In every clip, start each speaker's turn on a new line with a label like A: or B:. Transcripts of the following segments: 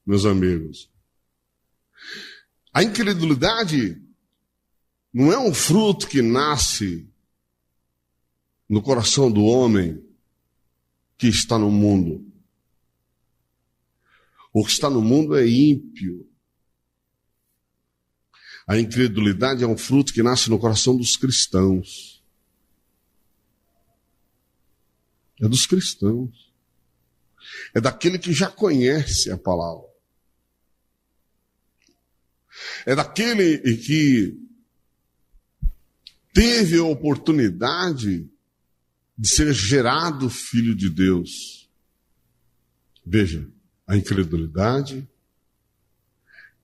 A: meus amigos. A incredulidade não é um fruto que nasce no coração do homem que está no mundo. O que está no mundo é ímpio. A incredulidade é um fruto que nasce no coração dos cristãos. É dos cristãos. É daquele que já conhece a palavra. É daquele que teve a oportunidade de ser gerado filho de Deus. Veja, a incredulidade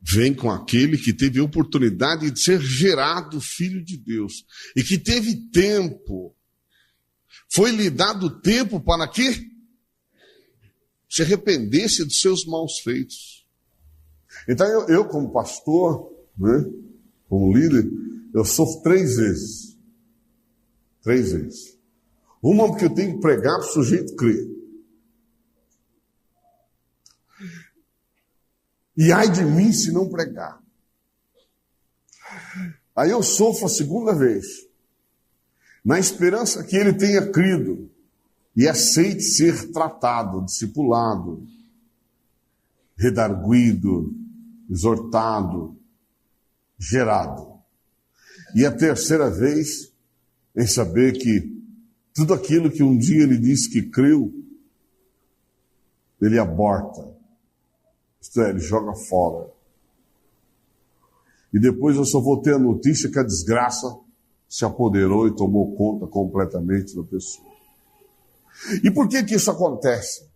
A: vem com aquele que teve a oportunidade de ser gerado filho de Deus e que teve tempo. Foi-lhe dado tempo para que se arrependesse dos seus maus feitos. Então eu como pastor, né, como líder, eu sofro 3 vezes. 3 vezes. Uma porque eu tenho que pregar para o sujeito crer. E ai de mim se não pregar. Aí eu sofro a 2ª vez, na esperança que ele tenha crido e aceite ser tratado, discipulado, redarguido, exortado, gerado. E a 3ª vez em saber que tudo aquilo que um dia ele disse que creu, ele aborta. Isto é, ele joga fora. E depois eu só vou ter a notícia que a desgraça se apoderou e tomou conta completamente da pessoa. E por que que isso acontece?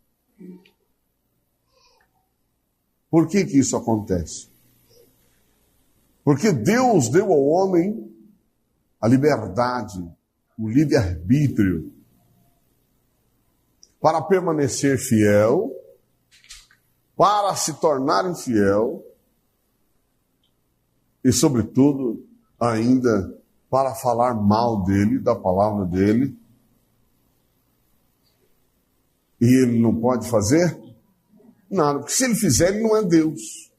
A: Por que que isso acontece? Porque Deus deu ao homem a liberdade, o livre-arbítrio, para permanecer fiel, para se tornar infiel e, sobretudo, ainda para falar mal dele, da palavra dele. E ele não pode fazer nada, porque se ele fizer, ele não é Deus.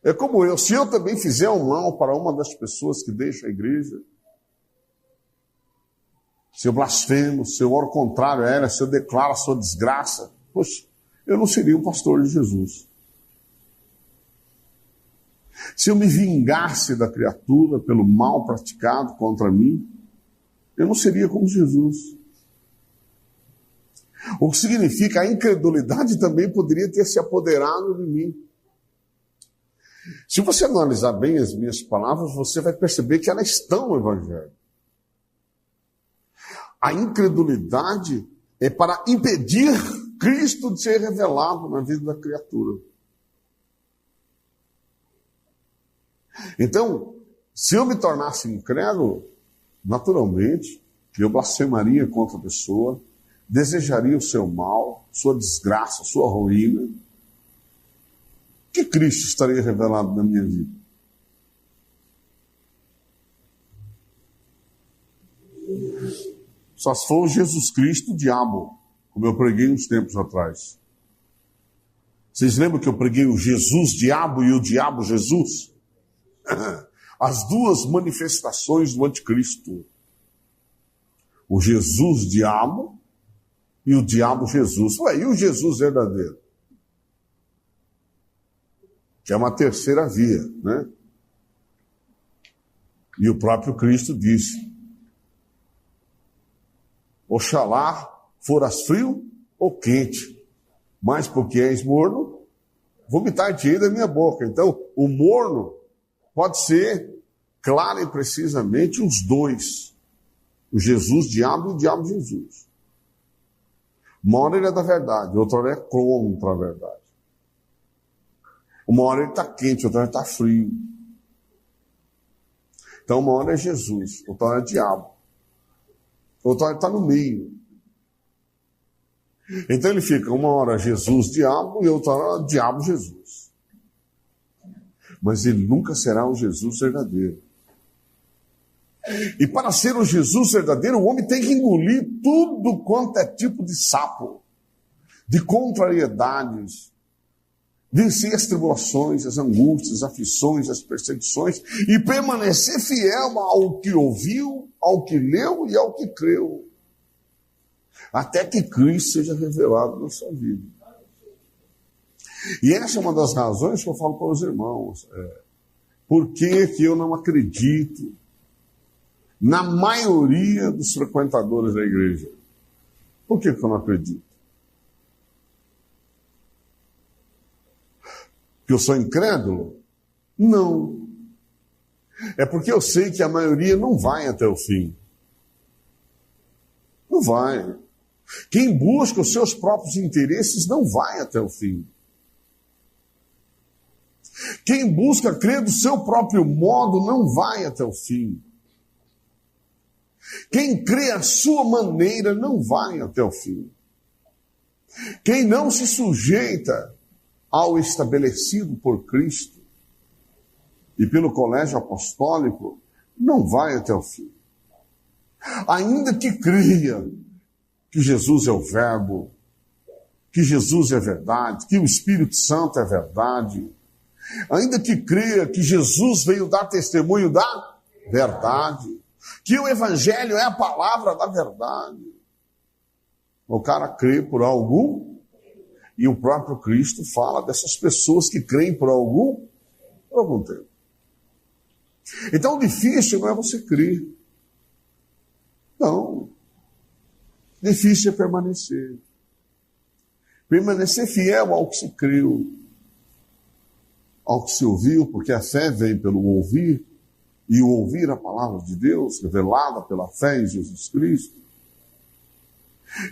A: É como eu, se eu também fizer um mal para uma das pessoas que deixa a igreja, se eu blasfemo, se eu oro contrário a ela, se eu declaro a sua desgraça, poxa, eu não seria um pastor de Jesus. Se eu me vingasse da criatura pelo mal praticado contra mim, eu não seria como Jesus. O que significa a incredulidade também poderia ter se apoderado de mim. Se você analisar bem as minhas palavras, você vai perceber que elas estão no Evangelho. A incredulidade é para impedir Cristo de ser revelado na vida da criatura. Então, se eu me tornasse incrédulo, naturalmente, eu blasfemaria contra a pessoa, desejaria o seu mal, sua desgraça, sua ruína. Que Cristo estaria revelado na minha vida? Só se for Jesus Cristo, o diabo, como eu preguei uns tempos atrás. Vocês lembram que eu preguei o Jesus diabo e o diabo Jesus? As duas manifestações do anticristo. O Jesus diabo e o diabo Jesus. Ué, e o Jesus verdadeiro? Que é uma terceira via, né? E o próprio Cristo disse: oxalá foras frio ou quente, mas porque és morno, vomitar-te-ei da minha boca. Então, o morno pode ser, claro e precisamente, os dois. O Jesus diabo e o diabo Jesus. Uma hora ele é da verdade, outra hora é contra a verdade. Uma hora ele está quente, outra hora ele está frio. Então, uma hora é Jesus, outra hora é diabo. Outra hora ele está no meio. Então ele fica uma hora Jesus, diabo, e outra hora diabo, Jesus. Mas ele nunca será o Jesus verdadeiro. E para ser o Jesus verdadeiro, o homem tem que engolir tudo quanto é tipo de sapo, de contrariedades, vencer as tribulações, as angústias, as aflições, as perseguições e permanecer fiel ao que ouviu, ao que leu e ao que creu, até que Cristo seja revelado na sua vida. E essa é uma das razões que eu falo para os irmãos. Por que que eu não acredito na maioria dos frequentadores da igreja? Por que que eu não acredito? Que eu sou incrédulo? Não. É porque eu sei que a maioria não vai até o fim. Não vai. Quem busca os seus próprios interesses não vai até o fim. Quem busca crer do seu próprio modo não vai até o fim. Quem crê à sua maneira não vai até o fim. Quem não se sujeita ao estabelecido por Cristo e pelo colégio apostólico não vai até o fim. Ainda que creia que Jesus é o Verbo, que Jesus é verdade, que o Espírito Santo é verdade, ainda que creia que Jesus veio dar testemunho da verdade, que o Evangelho é a palavra da verdade, o cara crê por algum, e o próprio Cristo fala dessas pessoas que creem por algum tempo. Então o difícil não é você crer. Não. Difícil é permanecer. Permanecer fiel ao que se creu, ao que se ouviu, porque a fé vem pelo ouvir, e o ouvir a palavra de Deus, revelada pela fé em Jesus Cristo.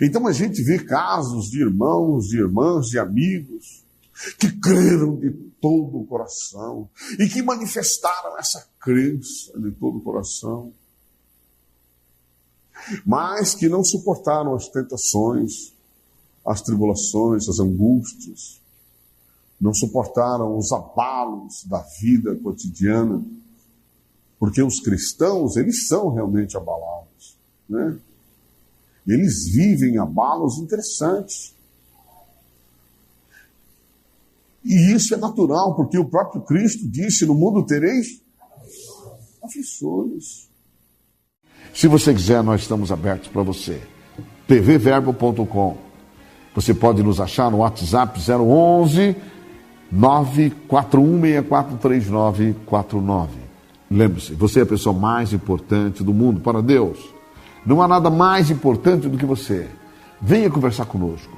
A: Então a gente vê casos de irmãos, de irmãs, de amigos, que creram de todo o coração, e que manifestaram essa crença de todo o coração, mas que não suportaram as tentações, as tribulações, as angústias, não suportaram os abalos da vida cotidiana, porque os cristãos, eles são realmente abalados, né? Eles vivem abalos interessantes. E isso é natural, porque o próprio Cristo disse, no mundo tereis aflições. Se você quiser, nós estamos abertos para você. tvverbo.com. Você pode nos achar no WhatsApp 011 941643949. Lembre-se, você é a pessoa mais importante do mundo para Deus. Não há nada mais importante do que você. Venha conversar conosco.